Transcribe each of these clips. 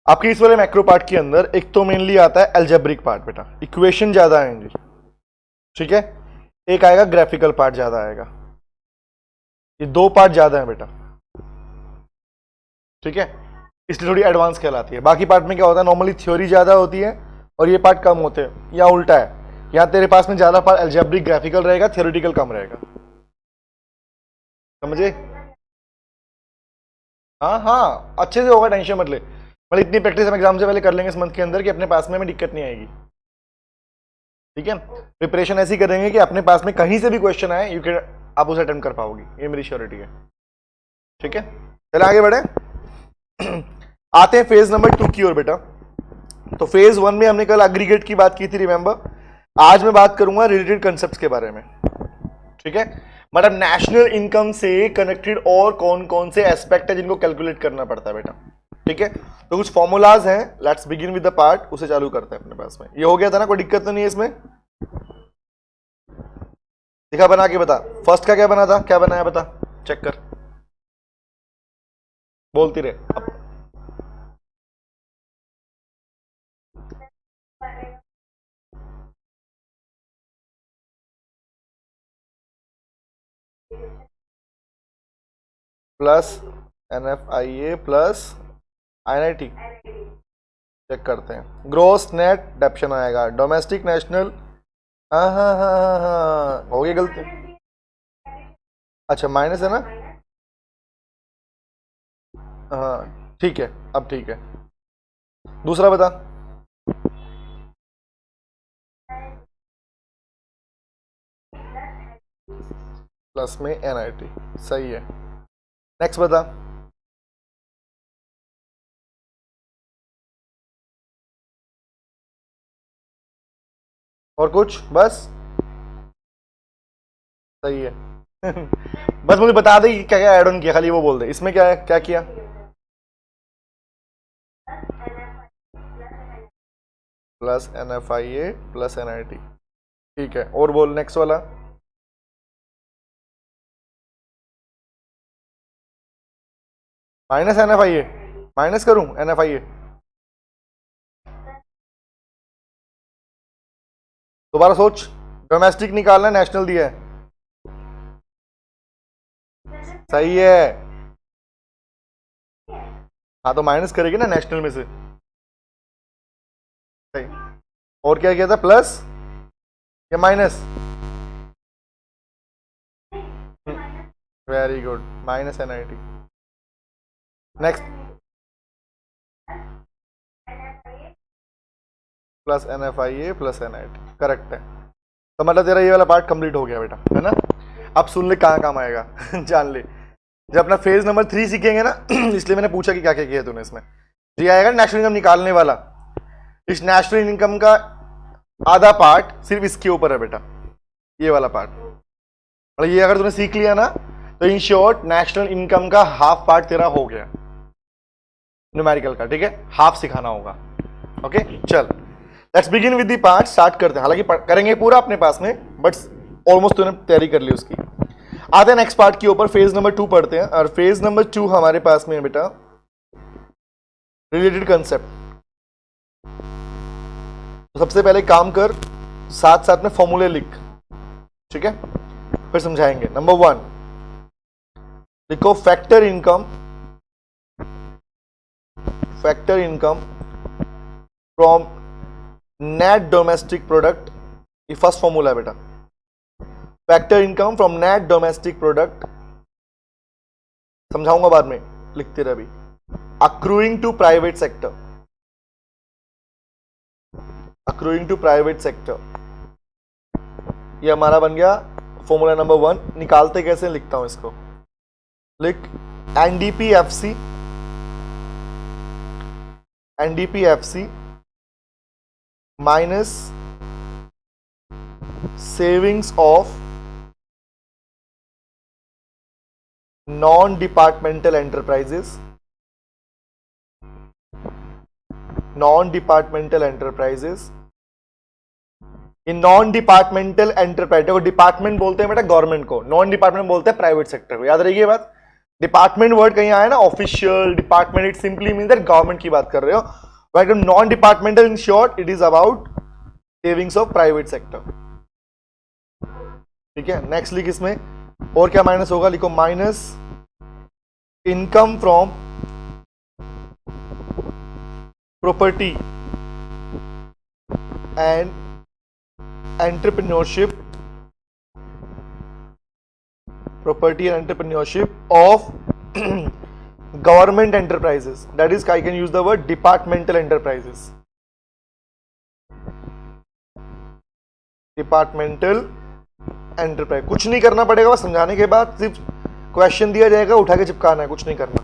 आपके इस वाले मैक्रो पार्ट के अंदर एक तो मेनली आता है एल्जेब्रिक पार्ट बेटा, इक्वेशन ज्यादा आएंगी, ठीक है। एक आएगा ग्राफिकल पार्ट ज्यादा आएगा, ये दो पार्ट ज्यादा है बेटा, ठीक है, इसलिए थोड़ी एडवांस कहलाती है। बाकी पार्ट में क्या होता है, नॉर्मली थ्योरी ज्यादा होती है और ये पार्ट कम होते हैं, या उल्टा है, यहाँ तेरे पास में ज्यादा पार्ट एल्जेब्रिक ग्राफिकल रहेगा, थ्योरेटिकल कम रहेगा, समझे। हाँ हाँ अच्छे से होगा, टेंशन मत ले, मतलब इतनी प्रैक्टिस हम एग्जाम से पहले कर लेंगे इस मंथ के अंदर कि अपने पास में हमें दिक्कत नहीं आएगी, ठीक है। प्रिपरेशन ऐसी करेंगे कि अपने पास में कहीं से भी क्वेश्चन आए यू कैन, आप उसे अटेम्प्ट कर पाओगी, ये मेरी श्योरिटी है, ठीक है। चले आगे बढ़े। आते हैं फेज नंबर 2 की ओर बेटा। तो फेज 1 में हमने कल एग्रीगेट की बात की थी, रिमेंबर। आज मैं बात करूंगा रिलेटेड कंसेप्ट्स के बारे में, ठीक है। मतलब नेशनल इनकम से कनेक्टेड और कौन कौन से एस्पेक्ट है जिनको कैलकुलेट करना पड़ता है बेटा, ठीक है। तो कुछ फॉर्मूलाज हैं, let's begin with the part, उसे चालू करते हैं अपने पास में। ये हो गया था ना, कोई दिक्कत तो नहीं है इसमें, दिखा बना के बता। फर्स्ट का क्या बना था, क्या बनाया बता, चेक कर, बोलती रहे अब। Plus NFIA plus INIT, check करते हैं। ग्रोस नेट डेप्शन आएगा, डोमेस्टिक नेशनल, हाँ हाँ हाँ हाँ हाँ, हो गई गलती। अच्छा माइनस है ना, हाँ ठीक है, अब ठीक है। दूसरा बता। प्लस में NIT, सही है। नेक्स्ट बता। और कुछ बस, सही है। बस मुझे बता दे कि क्या क्या ऐड ऑन किया, खाली वो बोल दे इसमें क्या है, क्या किया। प्लस NFIA प्लस NIT, ठीक है। और बोल नेक्स्ट वाला। माइनस NFIA, माइनस करूं NFIA, दोबारा सोच। डोमेस्टिक निकालना, नेशनल दिया है, सही है। हाँ तो माइनस करेगी ना नेशनल में से, सही। और क्या किया था, प्लस या minus, very good, minus NIT। Next, plus NFIA plus NIT, correct है। तो मतलब तेरा ये वाला पार्ट कंप्लीट हो गया बेटा, है ना। अब सुन ले कहाँ काम आएगा। जान ले, जब अपना फेज नंबर 3 सीखेंगे ना, इसलिए मैंने पूछा कि क्या क्या किया तूने इसमें। ये आएगा नेशनल इनकम निकालने वाला, इस नेशनल इनकम का आधा पार्ट सिर्फ इसके ऊपर है बेटा, ये वाला पार्ट। मतलब ये अगर तूने सीख लिया ना, तो इन शॉर्ट नेशनल इनकम का हाफ पार्ट तेरा हो गया न्यूमेरिकल का, ठीक है। हाफ सिखाना होगा, ओके। चल let's begin with the part, start करते हैं। हालांकि करेंगे पूरा अपने पास में, बट ऑलमोस्ट तूने तैयारी कर ली उसकी। आते हैं नेक्स्ट पार्ट के ऊपर, फेज नंबर 2 पढ़ते हैं। और फेज नंबर 2 हमारे पास में है बेटा रिलेटेड कंसेप्ट। तो सबसे पहले काम कर, साथ साथ में फॉर्मूले लिख, ठीक है, फिर समझाएंगे। नंबर 1 लिखो, factor income, factor income from net domestic product, ये फर्स्ट फॉर्मूला है बेटा। Factor income from net domestic product, समझाऊंगा बाद में, लिखते रहे अभी। Accruing to private sector, accruing to private sector, ये हमारा बन गया फॉर्मूला नंबर 1। निकालते कैसे, लिखता हूं इसको, लिख NDPFC, NDPFC minus savings of non departmental enterprises, non departmental enterprises. In non departmental enterprise, देखो डिपार्टमेंट बोलते हैं बेटा गवर्नमेंट को, नॉन डिपार्टमेंट बोलते हैं प्राइवेट सेक्टर को, याद रहिए बात। डिपार्टमेंट वर्ड कहीं आया ना, official department, it simply mean that government की बात कर रहे हो. But non departmental in short it is about savings of private sector. ठीक है, नेक्स्ट लिख इसमें और क्या माइनस होगा, लिखो minus income from property and entrepreneurship, property and entrepreneurship of government enterprises. That is, I can use the word departmental enterprises. Departmental enterprise. कुछ नहीं करना पड़ेगा, बस समझाने के बाद सिर्फ क्वेश्चन दिया जाएगा, उठा के चिपकाना है, कुछ नहीं करना.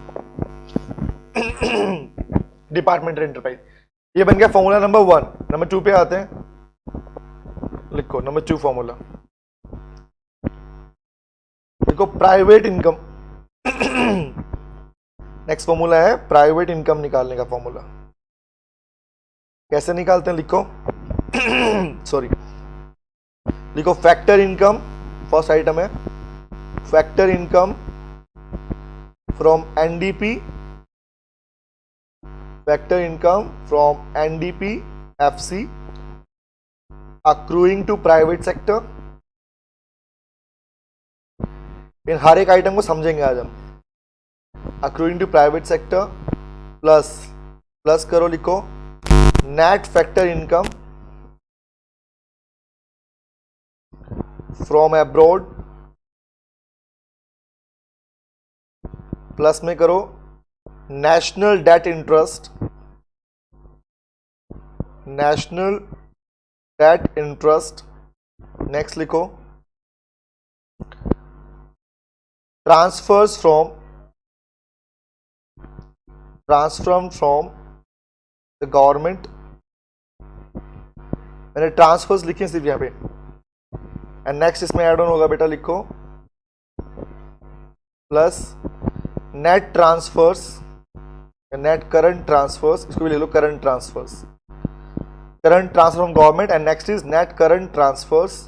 Departmental enterprise. ये बन गया फॉर्मूला नंबर 1. नंबर 2 पे आते हैं. लिखो नंबर 2 फॉर्मूला. देखो प्राइवेट इनकम. नेक्स्ट फॉर्मूला है प्राइवेट इनकम निकालने का फॉर्मूला. कैसे निकालते हैं, लिखो सॉरी, लिखो फैक्टर इनकम. फर्स्ट आइटम है factor income from NDP, factor income from NDP FC accruing to private sector. इन हर एक आइटम को समझेंगे आज हम. Accruing to private sector plus plus करो, लिखो net factor income from abroad, plus में करो national debt interest, national debt interest. Next लिखो transfers from the government. मैंने ट्रांसफर्स लिखे सिर्फ यहाँ पे. एंड नेक्स्ट इसमें एड ऑन होगा बेटा, लिखो plus net transfers, net current transfers. इसको भी ले लो current transfers, current transfer from government. And next is net current transfers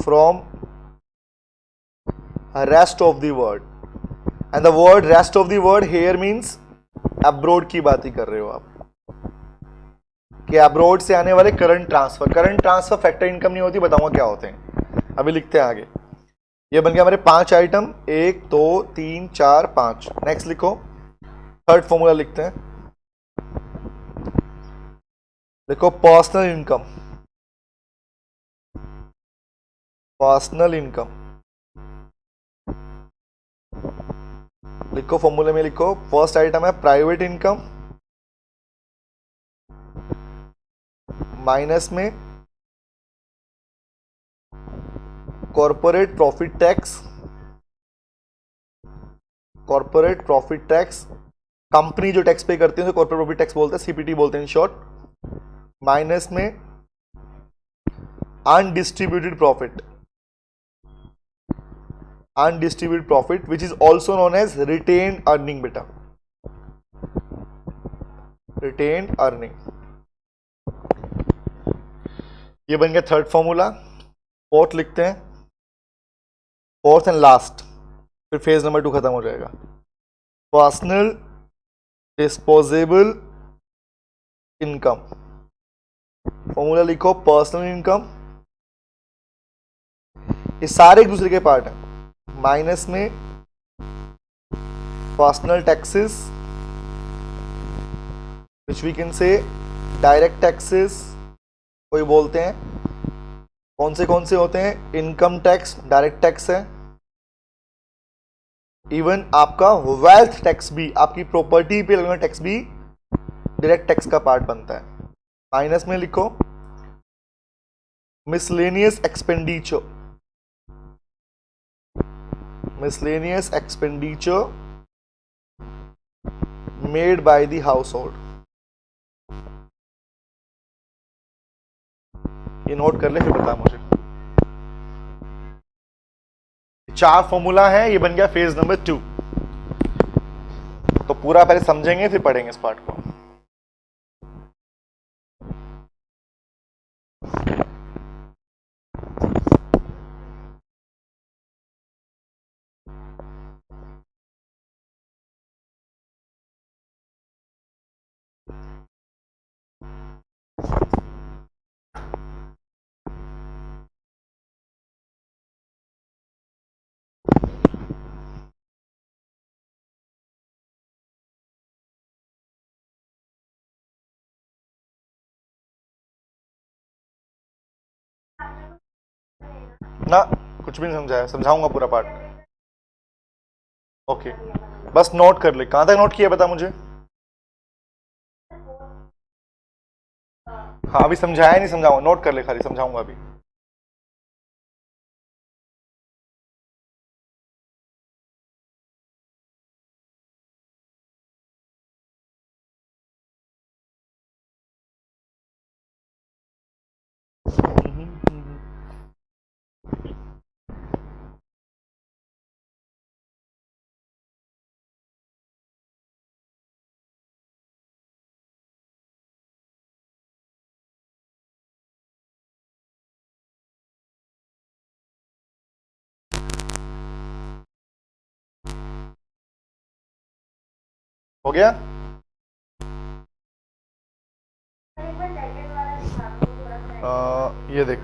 from rest of the world. And the word rest of the world here means abroad की बात ही कर रहे हो आप, कि abroad से आने वाले current transfer. Current transfer factor income नहीं होती, बताऊंगा क्या होते हैं, अभी लिखते हैं आगे. ये बन गया हमारे 5 आइटम, 1 2 3 4 5. नेक्स्ट लिखो थर्ड फॉर्मूला लिखते हैं. देखो पर्सनल इनकम, पर्सनल इनकम. लिखो फॉर्मूले में, लिखो फर्स्ट आइटम है प्राइवेट इनकम माइनस में corporate profit tax, corporate profit tax. Company जो टैक्स पे करती है तो कॉर्पोरेट प्रॉफिट टैक्स बोलते हैं, सीपीटी बोलते हैं इन शॉर्ट. माइनस में undistributed profit, undistributed profit which is also known as retained earning. बेटा retained earning. ये बन गया थर्ड फॉर्मूला. फोर्थ लिखते हैं, फोर्थ एंड लास्ट, फिर फेज नंबर 2 खत्म हो जाएगा. Personal disposable income. फॉर्मूला लिखो पर्सनल इनकम. ये सारे एक दूसरे के पार्ट हैं. माइनस में personal taxes which we can say direct taxes कोई बोलते हैं. कौन से होते हैं, इनकम टैक्स डायरेक्ट टैक्स है. इवन आपका वेल्थ टैक्स भी, आपकी प्रॉपर्टी पे लगने टैक्स भी डायरेक्ट टैक्स का पार्ट बनता है. माइनस में लिखो miscellaneous expenditure, miscellaneous expenditure made by the household. ये नोट कर ले फिर बता मुझे. 4 फॉर्मूला है, ये बन गया फेज नंबर 2. तो पूरा पहले समझेंगे फिर पढ़ेंगे इस पार्ट को. ना कुछ भी नहीं समझाया, समझाऊंगा पूरा पार्ट। ओके, बस नोट कर ले। कहां तक नोट किया बता मुझे। हाँ अभी समझाया नहीं, समझाऊंगा, नोट कर ले खाली, समझाऊंगा अभी। हो गया। ये देख,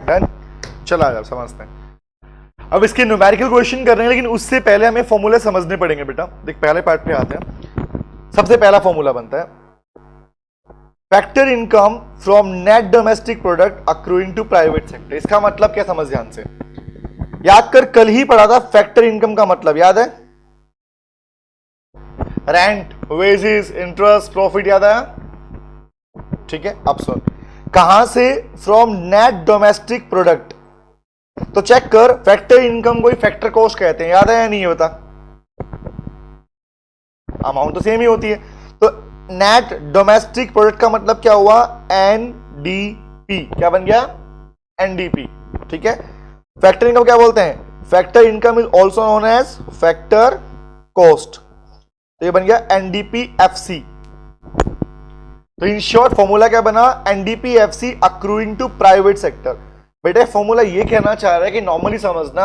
डन। चला यार, समझते हैं। अब इसके न्यूमेरिकल क्वेश्चन कर रहे हैं, लेकिन उससे पहले हमें फॉर्मूला समझने पड़ेंगे बेटा। देख पहले पार्ट पे आते हैं। सबसे पहला फॉर्मूला बनता है factor income from net domestic product accruing to private sector. इसका मतलब क्या, समझ ध्यान से। याद कर, कल ही पढ़ा था फैक्टर इनकम का मतलब, याद है? रेंट, वेजेस, इंटरेस्ट, प्रॉफिट, याद आया? ठीक है, अब सुन, कहां से? From net domestic product. तो चेक कर, फैक्टर इनकम को फैक्टर कॉस्ट कहते हैं, याद है या नहीं, बता? अमाउंट तो सेम ही होती है। तो नेट डोमेस्टिक प्रोडक्ट का मतलब क्या हुआ? एनडीपी। क्या बन गया? एनडीपी। ठीक है। फैक्टर इनकम क्या बोलते हैं? Factor income is also known age factor cost. तो ये बन गया एनडीपीएफसी। तो इन शॉर्ट फॉर्मूला क्या बना? NDPFC accruing to private sector. बेटे फॉर्मूला ये कहना चाह रहा है कि नॉर्मली समझना,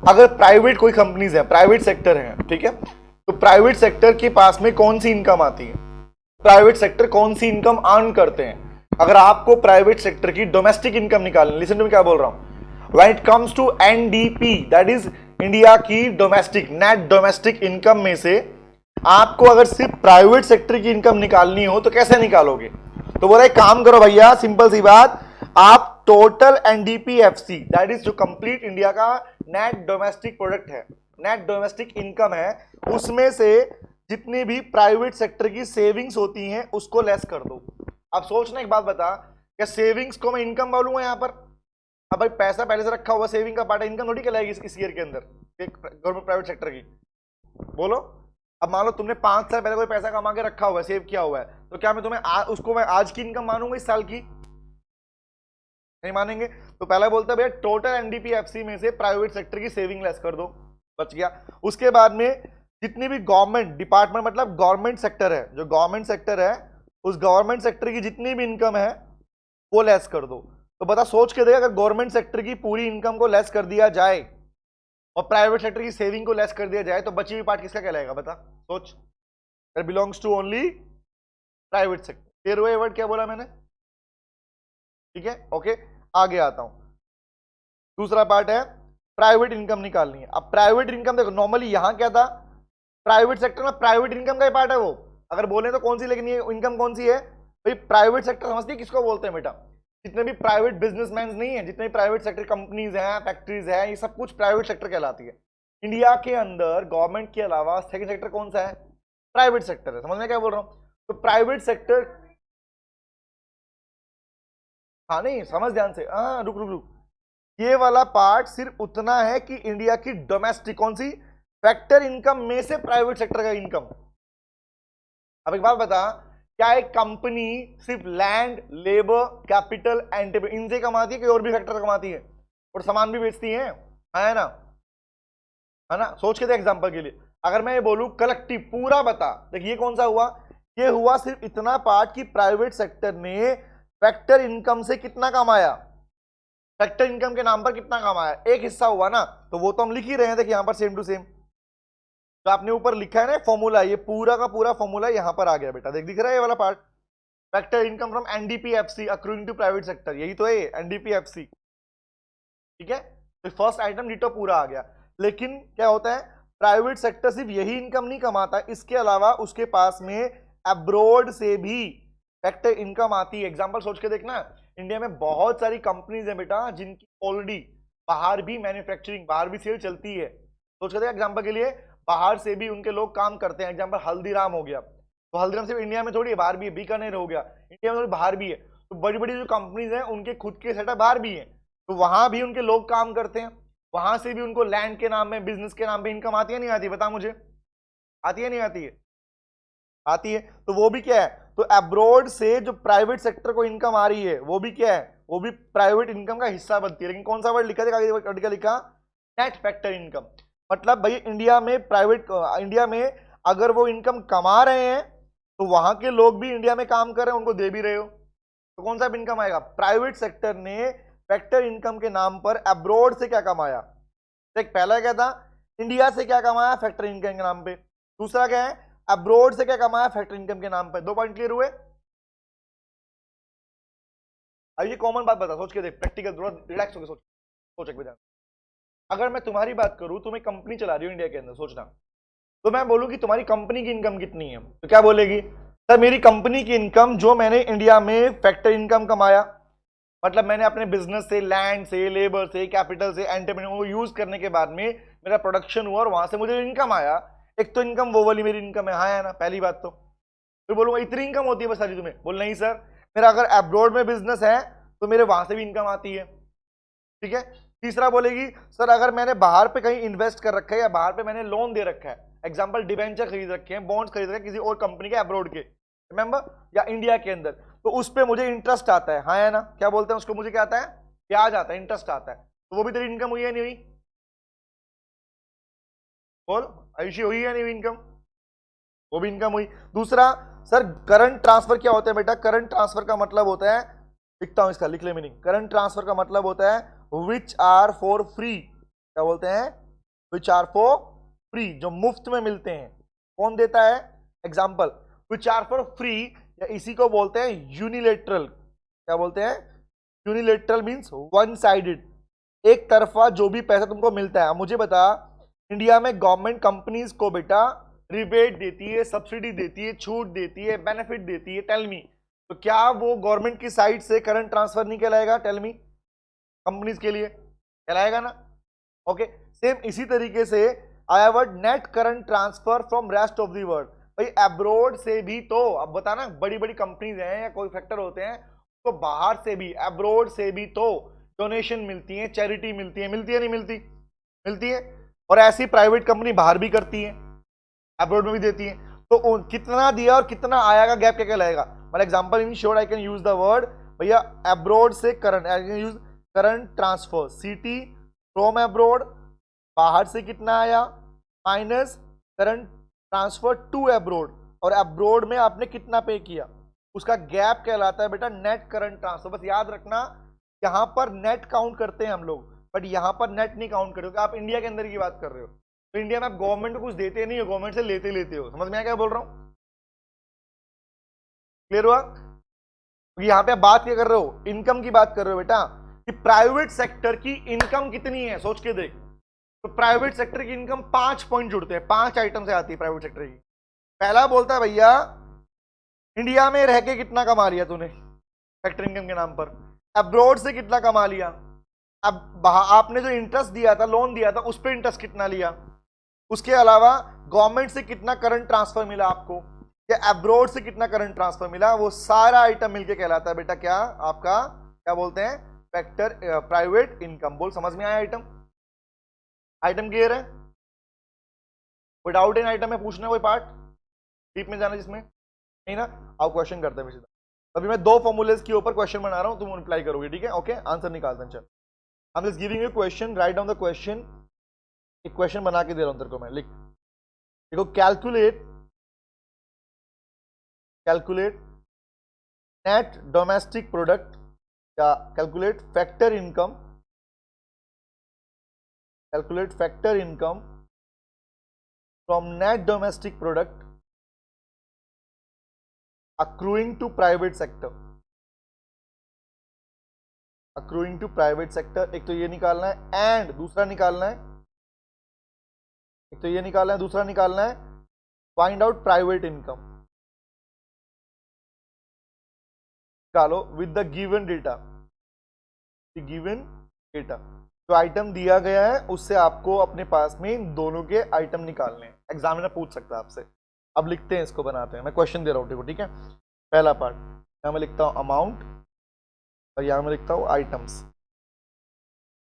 अगर प्राइवेट कोई कंपनीज है, प्राइवेट सेक्टर है, ठीक है, तो प्राइवेट सेक्टर के पास में कौन सी इनकम आती है? प्राइवेट सेक्टर कौन सी इनकम अर्न करते हैं? अगर आपको प्राइवेट सेक्टर की डोमेस्टिक इनकम निकालनी, लिसन टू मी क्या बोल रहा हूं, when it comes to NDP, that is India की डोमेस्टिक, नेट डोमेस्टिक इनकम में से आपको अगर सिर्फ प्राइवेट सेक्टर की इनकम निकालनी हो तो कैसे निकालोगे? तो बोला एक काम करो भैया, सिंपल सी बात, आप टोटल एनडीपीएफसी, दैट इज जो कंप्लीट इंडिया का नेट डोमेस्टिक प्रोडक्ट है, नेट डोमेस्टिक इनकम है, उसमें से जितनी भी प्राइवेट सेक्टर की सेविंग्स होती हैं उसको लेस कर दो। अब सोचना, एक बात बता, क्या सेविंग्स को मैं इनकम बोलूंगा यहां पर? अब भाई पैसा पहले से रखा हुआ सेविंग का पार्ट है, इनकम थोड़ी कहलाएगी इस ईयर के अंदर गवर्नमेंट प्राइवेट सेक्टर की? बोलो। अब मान लो तुमने 5 साल पहले कोई पैसा कमा के रखा हुआ है, सेव किया हुआ है, तो क्या मैं तुम्हें उसको मैं आज की इनकम मानूंगा इस साल की? नहीं मानेंगे। तो पहला बोलता है भैया टोटल एनडीपीएफसी में से प्राइवेट सेक्टर की सेविंग लेस कर दो, बच गया। उसके बाद में जितनी भी गवर्नमेंट डिपार्टमेंट, मतलब गवर्नमेंट सेक्टर है, जो गवर्नमेंट सेक्टर है, उस गवर्नमेंट सेक्टर की जितनी भी इनकम है वो लेस कर दो। तो बता, सोच के देख, अगर गवर्नमेंट सेक्टर की पूरी इनकम को लेस कर दिया जाए और प्राइवेट सेक्टर की सेविंग को लेस कर दिया जाए तो बची हुई पार्ट किसका कहलाएगा? बता, सोच। That belongs to only private sector. Clear हुआ ये वर्ड क्या बोला मैंने? ठीक है, ओके। आगे आता हूं, दूसरा पार्ट है प्राइवेट इनकम निकालनी है। अब प्राइवेट इनकम देखो, नॉर्मली यहां क्या था, प्राइवेट सेक्टर में प्राइवेट इनकम का ही पार्ट है वो, अगर बोले तो कौन सी, लेकिन ये इनकम कौन सी है भाई? प्राइवेट सेक्टर समझती है किसको बोलते हैं बेटा? जितने भी प्राइवेट बिजनेसमैन नहीं है, जितने भी प्राइवेट सेक्टर कंपनीज हैं, फैक्ट्रीज हैं, ये सब कुछ प्राइवेट सेक्टर कहलाती है। इंडिया के अंदर गवर्नमेंट के अलावा सेकंड सेक्टर कौन सा है? प्राइवेट सेक्टर है। समझ में क्या बोल रहा हूं? तो प्राइवेट सेक्टर, हाँ नहीं समझ ध्यान से, हाँ रुक रुक रुक, ये वाला पार्ट सिर्फ उतना है कि इंडिया की डोमेस्टिक कौन सी फैक्टर इनकम में से प्राइवेट सेक्टर का इनकम। अब एक बात बता, क्या एक कंपनी सिर्फ लैंड, लेबर, कैपिटल, एंड इनसे कमाती है कि और भी फैक्टर कमाती है और सामान भी बेचती है ना? है ना? सोच के दे एग्जांपल के लिए, अगर मैं ये बोलूं कलेक्टिव पूरा बता, देखिए कौन सा हुआ, ये हुआ सिर्फ इतना पार्ट कि प्राइवेट सेक्टर ने फैक्टर इनकम से कितना कमाया, फैक्टर इनकम के नाम पर कितना कमाया, एक हिस्सा हुआ ना, तो वो तो हम लिख ही रहे हैं। देखिए यहां पर सेम टू सेम तो आपने ऊपर लिखा है ना फॉर्मूला, ये पूरा का पूरा फॉर्मूला यहां पर आ गया बेटा, देख दिख रहा है ये वाला part, factor income from NDPFC accruing to private sector, यही तो है एनडीपीएफसी, ठीक है? तो फर्स्ट आइटम डिटो पूरा आ गया। लेकिन क्या होता है, प्राइवेट सेक्टर सिर्फ यही इनकम नहीं कमाता, इसके अलावा उसके पास में अब्रॉड से भी फैक्टर इनकम आती है। एग्जांपल सोच के देखना, इंडिया में बहुत सारी कंपनीज हैं बेटा जिनकी ऑलरेडी बाहर भी मैन्युफैक्चरिंग, बाहर भी सेल चलती है। सोच के देख एग्जांपल के लिए, बाहर से भी उनके लोग काम करते हैं। एग्जांपल हल्दीराम हो गया, तो हल्दीराम सिर्फ इंडिया में थोड़ी है, बाहर भी है। बीकानेर हो गया, इंडिया में थोड़ी, बाहर भी है। तो बड़ी बड़ी जो कंपनीज हैं उनके खुद के सेटअप बाहर भी है, तो वहां भी उनके लोग काम करते हैं, वहां से भी उनको लैंड के नाम में, बिजनेस के नाम पे इनकम आती है नहीं आती, बता मुझे, आती है नहीं आती है? आती है। तो वो भी क्या है, तो अब्रॉड से जो प्राइवेट सेक्टर को इनकम आ रही है वो भी क्या है, वो भी प्राइवेट इनकम का हिस्सा बनती है। लेकिन कौन सा वर्ड लिखा था, लिखा नेट फैक्टर इनकम, मतलब भाई इंडिया में प्राइवेट, इंडिया में अगर वो इनकम कमा रहे हैं तो वहां के लोग भी इंडिया में काम कर रहे हैं, उनको दे भी रहे हो, तो कौन सा इनकम आएगा? प्राइवेट सेक्टर ने फैक्टर इनकम के नाम पर अब्रॉड से क्या कमाया, देख पहला क्या था, इंडिया से क्या कमाया फैक्टर इनकम के नाम पे, दूसरा क्या है, अब्रॉड से क्या कमाया फैक्टर इनकम के नाम पे। दो पॉइंट क्लियर हुए? अब ये कॉमन बात बता, सोच के देख, प्रैक्टिकल थोड़ा रिलैक्स होकर सोच एक बार। अगर मैं तुम्हारी बात करूं, तुम एक कंपनी चला रही हो इंडिया के अंदर, सोचना, तो मैं बोलूं कि तुम्हारी कंपनी की इनकम कितनी है, तो क्या बोलेगी, सर मेरी कंपनी की इनकम जो मैंने इंडिया में फैक्टर इनकम कमाया, मतलब मैंने अपने बिजनेस से, लैंड से, लेबर से, कैपिटल से, एंटरप्रेन्योर को यूज करने के बाद में मेरा प्रोडक्शन हुआ और वहां से मुझे इनकम आया, एक तो इनकम वो वाली मेरी इनकम है, हाँ है ना, पहली बात। तो फिर बोलूंगा इतनी इनकम होती है बस सारी तुम्हें, बोल नहीं सर, मेरा अगर अब्रॉड में बिजनेस है तो मेरे वहां से भी इनकम आती है, ठीक है? तीसरा बोलेगी, सर अगर मैंने बाहर पे कहीं इन्वेस्ट कर रखा है या बाहर पे मैंने लोन दे रखा है, एग्जांपल डिबेंचर खरीद रखे हैं, बॉन्ड्स खरीद रखे हैं किसी और कंपनी के अब्रॉड के, रिमेंबर, या इंडिया के अंदर, तो उस पे मुझे इंटरेस्ट आता है, हाँ है ना, क्या बोलते हैं उसको, मुझे क्या आता है, ब्याज आता है, इंटरेस्ट आता है, तो वो भी तेरी इनकम हुई है नहीं हुई? बोल, आयुषी हुई है नहीं हुई इनकम? वो भी इनकम हुई। दूसरा, सर करंट ट्रांसफर क्या होता है बेटा, करंट ट्रांसफर का मतलब होता है, लिखता हूं इसका, लिख ले मीनिंग, करंट ट्रांसफर का मतलब होता है विच आर फॉर फ्री, क्या बोलते हैं, विच आर फॉर फ्री, जो मुफ्त में मिलते हैं, कौन देता है, example, which are for free, या इसी को बोलते हैं यूनिलेटरल, क्या बोलते हैं, यूनिलेटरल मीन्स वन साइडेड, एक तरफा जो भी पैसा तुमको मिलता है। मुझे बता, इंडिया में गवर्नमेंट कंपनीज को बेटा रिबेट देती है, सब्सिडी देती है, छूट देती है, बेनिफिट देती है, टेल मी, तो क्या वो गवर्नमेंट की साइड से करंट ट्रांसफर नहीं कहलाएगा, टेल मी, कंपनीज के लिए कहलाएगा ना? ओके, सेम इसी तरीके से आया word net current transfer from rest of the world, भाई अब्रॉड से भी, तो अब बताना, बड़ी बड़ी कंपनीज हैं या कोई फैक्टर होते हैं, तो बाहर से भी, अब्रॉड से भी तो डोनेशन मिलती है, चैरिटी मिलती है, मिलती है नहीं मिलती, मिलती है, और ऐसी प्राइवेट कंपनी बाहर भी करती है, अब्रॉड में भी देती है, तो कितना दिया और कितना आया का गैप क्या कहलाएगा, मतलब example in short I can use the word, भैया अब्रॉड से current, I can use current transfer, CT from abroad, बाहर से कितना आया, minus current transfer to abroad, और अब्रॉड में आपने कितना पे किया, उसका गैप कहलाता है बेटा नेट करंट ट्रांसफर। बस याद रखना, यहां पर नेट काउंट करते हैं हम लोग, बट यहां पर नेट नहीं काउंट करते, आप इंडिया के अंदर की बात कर रहे हो, तो इंडिया में आप गवर्नमेंट को कुछ देते नहीं हो, गवर्नमेंट से लेते लेते हो, समझ में आया क्या बोल रहा हूं? क्लियर हुआ? यहां पे आप बात क्या कर रहे हो, इनकम की बात कर रहे हो बेटा, कि प्राइवेट सेक्टर की इनकम कितनी है, सोच के देख, तो प्राइवेट सेक्टर की इनकम 5 पॉइंट जुड़ते हैं, 5 आइटम से आती है प्राइवेट सेक्टर की। पहला बोलता है भैया इंडिया में रह के कितना कमा लिया तूने फैक्टर इनकम के नाम पर, अब्रॉड से कितना कमा लिया, अब आपने जो इंटरेस्ट दिया था, लोन दिया था, उस पर इंटरेस्ट कितना लिया, उसके अलावा गवर्नमेंट से कितना करंट ट्रांसफर मिला आपको, या अब्रॉड से कितना करंट ट्रांसफर मिला, वो सारा आइटम मिलके कहलाता है बेटा क्या, आपका क्या बोलते हैं, फैक्टर प्राइवेट इनकम। बोल, समझ में आया आइटम? आइटम क्लियर है? कोई डाउट इन आइटम में पूछना, कोई पार्ट डीप में जाना जिसमें? नहीं ना, आप क्वेश्चन करते हैं सीधा। अभी मैं 2 फॉर्मूलेस के ऊपर क्वेश्चन बना रहा हूं, तुम रिप्लाई करोगे, ठीक है? ओके, आंसर निकालते हैं। चल, I am just giving you question, write down the question. एक क्वेश्चन बना के दे रहा हूं तेरे को मैं, लिख। देखो, calculate calculate net domestic product या calculate factor income, calculate factor income from net domestic product accruing to private sector, accruing to private sector। एक तो ये निकालना है, एंड दूसरा निकालना है, एक तो ये निकालना है, दूसरा निकालना है फाइंड आउट प्राइवेट इनकम। निकालो with the given data, given data जो आइटम दिया गया है उससे आपको अपने पास में इन दोनों के आइटम निकालने हैं। एग्जामिनर पूछ सकता है आपसे। अब लिखते हैं, इसको बनाते हैं। मैं क्वेश्चन दे रहा हूँ, देखो, ठीक है? पहला पार्ट, यहां मैं लिखता हूं अमाउंट और यहां मैं लिखता हूं items.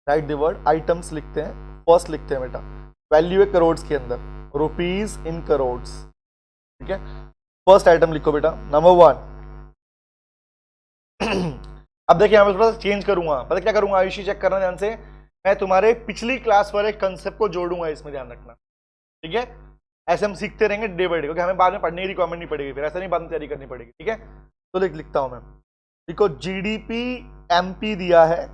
Right the word items लिखते हैं। फर्स्ट लिखते हैं बेटा, वैल्यू है करोड़ के अंदर, रुपीज इन करोड़, ठीक है? फर्स्ट आइटम लिखो बेटा, नंबर 1। अब देखिए, मैं थोड़ा सा चेंज करूंगा। पता क्या करूंगा आयुषी, चेक करना ध्यान से। मैं तुम्हारे पिछली क्लास वाले कंसेप्ट को जोड़ूंगा इसमें, ध्यान रखना, ठीक है? ऐसे हम सीखते रहेंगे डे बाई डे, क्योंकि हमें बाद में पढ़ने की रिक्वायरमेंट नहीं पड़ेगी, फिर ऐसा नहीं बाद में तैयारी करनी पड़ेगी, ठीक है? तो लिखता हूं मैं, देखो, जीडीपी एमपी दिया है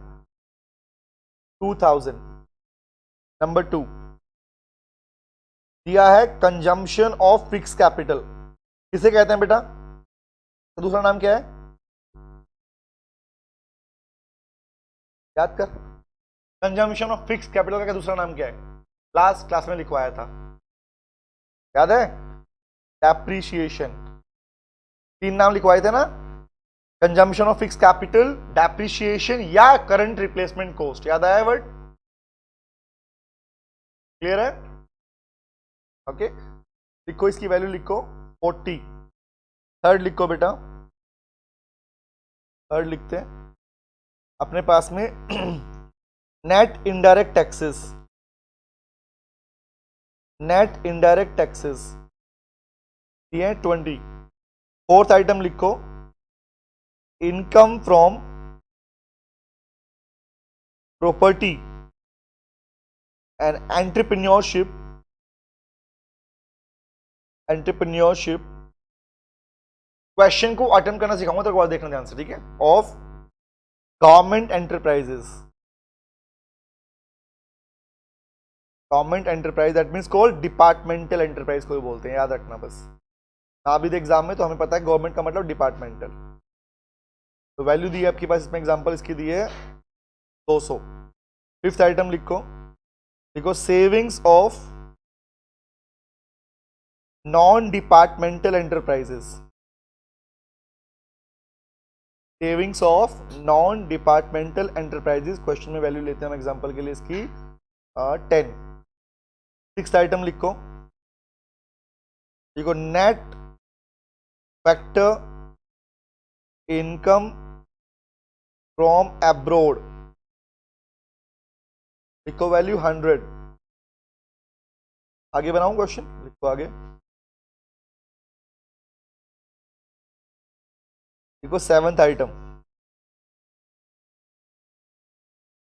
2000। नंबर 2 दिया है कंजम्पशन ऑफ फिक्स कैपिटल। किसे कहते हैं बेटा? तो दूसरा नाम क्या है? याद कर, कंजम्पशन ऑफ फिक्स कैपिटल का दूसरा नाम क्या है? लास्ट क्लास में लिखवाया था, याद है? डेप्रीशिएशन। 3 नाम लिखवाए थे ना, consumption of fix capital, depreciation या करंट रिप्लेसमेंट कॉस्ट। याद आया वर्ड? क्लियर है? ओके, लिखो, इसकी वैल्यू लिखो 40। थर्ड लिखो बेटा, थर्ड लिखते हैं अपने पास में net indirect taxes, net indirect taxes ये 20। फोर्थ आइटम लिखो, income from property and entrepreneurship, entrepreneurship. Question को अटेम्प्ट करना सिखाऊंगा, तो बाद देखना ध्यान से, ठीक है? Of government enterprises, government enterprise, that means called departmental enterprise को बोलते हैं, याद रखना बस। ना भी एग्जाम में तो हमें पता है गवर्नमेंट का मतलब डिपार्टमेंटल। तो वैल्यू दी है आपके पास, इसमें एग्जांपल इसकी दी है 200। फिफ्थ आइटम लिखो, लिखो savings of non departmental enterprises, savings of non departmental enterprises. Question में वैल्यू लेते हैं हम एग्जांपल के लिए इसकी 10। सिक्स्थ आइटम लिखो, देखो net factor income from abroad, लिखो वैल्यू 100। आगे बनाऊं क्वेश्चन, लिखो आगे, देखो seventh item,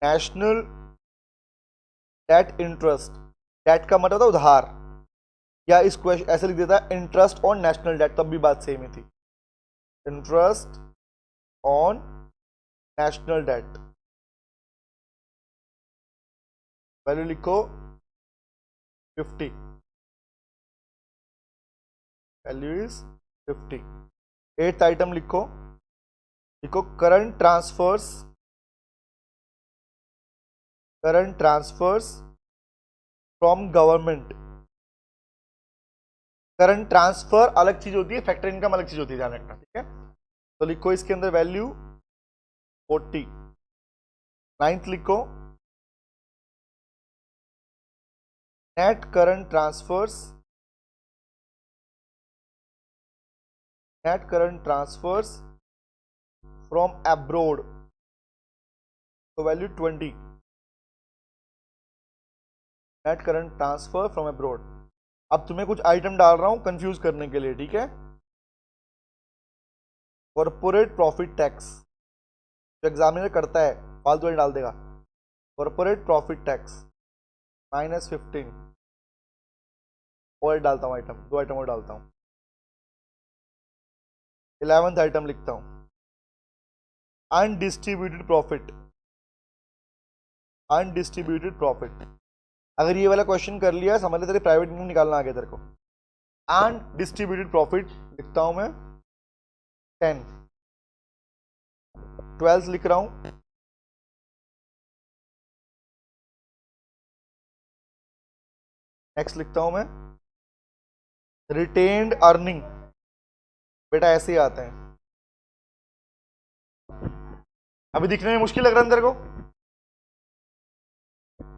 national debt interest. Debt का मतलब था उधार, या इस क्वेश्चन ऐसे लिख देता है इंटरेस्ट ऑन नेशनल डेट, तब भी बात सेम ही थी। Interest on national debt, value लिखो 50, वैल्यू इज 50। एट्थ आइटम लिखो, लिखो current transfers, current transfers from government. Current transfer अलग चीज होती है, फैक्टर इनकम अलग चीज होती है, ध्यान रखना, ठीक है? तो लिखो इसके अंदर वैल्यू 40। नाइन्थ लिखो, net current transfers, net current transfers from abroad, तो value 20। Net current transfer from abroad. अब तुम्हें कुछ आइटम डाल रहा हूं कंफ्यूज करने के लिए, ठीक है? कॉर्पोरेट प्रॉफिट टैक्स जो एग्जामिनर करता है, फालतू नहीं डाल देगा। कॉर्पोरेट प्रॉफिट टैक्स -15 और डालता हूँ आइटम, 2 आइटम और डालता हूँ। 11th आइटम लिखता हूँ अनडिस्ट्रीब्यूटेड प्रॉफिट। अनडिस्ट्रीब्यूटेड प्रॉफिट, अगर ये वाला क्वेश्चन कर लिया समझ ले तेरे प्राइवेट इनकम निकालना आ गया तेरे को। अनडिस्ट्रीब्यूटेड प्रॉफिट लिखता हूं मैं 10। 12 लिख रहा हूं। नेक्स्ट लिखता हूं मैं रिटेन्ड अर्निंग। बेटा ऐसे ही आते हैं। अभी दिखने में मुश्किल लग रहा है अंदर को,